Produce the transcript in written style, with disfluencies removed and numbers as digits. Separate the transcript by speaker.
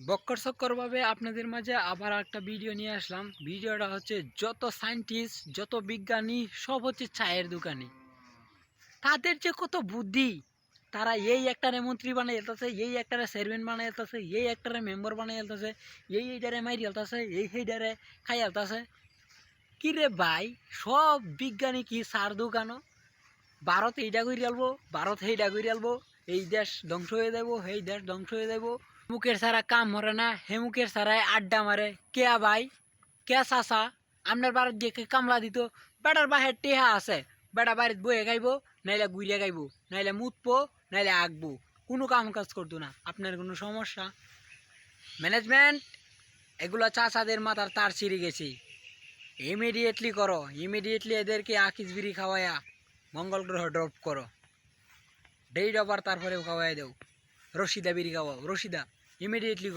Speaker 1: বক্কর ভাবে আপনাদের মাঝে আবার একটা ভিডিও নিয়ে আসলাম। ভিডিওটা হচ্ছে যত সায়েন্টিস্ট যত বিজ্ঞানী সব হচ্ছে চায়ের দোকানি। তাদের যে কত বুদ্ধি, তারা এই একটারে মন্ত্রী বানাই যেতেছে, এই একটারে চেয়ারম্যান বানাই যেতেছে, এই একটারে মেম্বার বানাই যেতেছে, এইটারে মাইরি যেতেছে, এইটারে খাই যেতেছে। কি রে ভাই, সব বিজ্ঞানী কি চার দোকানও? ভারত এইটা করে আলবো, ভারত সেইটা করে আলবো, এই দেশ ধ্বংস হয়ে যাব, সেই দেশ ধ্বংস হয়ে যাব। মুখের ছাড়া কাম মরে না, হে মুখের ছাড়াই আড্ডা মারে। কেয়া ভাই, কেয়া চাচা, আপনার বাড়ির যে কামলা দিত, বেটার বাহের টেহা আছে, বেটা বাড়িতে বয়ে গাইব, নাইলে গুড়িয়া গাইব, নাইলে মুতবো, নাইলে আঁকবো, কোনো কাম কাজ করতো না। আপনার কোনো সমস্যা? ম্যানেজমেন্ট, এগুলো চাচাদের মাথার তার ছিঁড়ে গেছে। ইমিডিয়েটলি করো, ইমিডিয়েটলি এদেরকে আকিস বিড়ি খাওয়ায়া মঙ্গল গ্রহ ড্রপ করো। ডেট ওভার তারপরে খাওয়াই দেও। রশিদা বিড়ি খাওয়াও, রশিদা ইমিডিয়েটলি করো।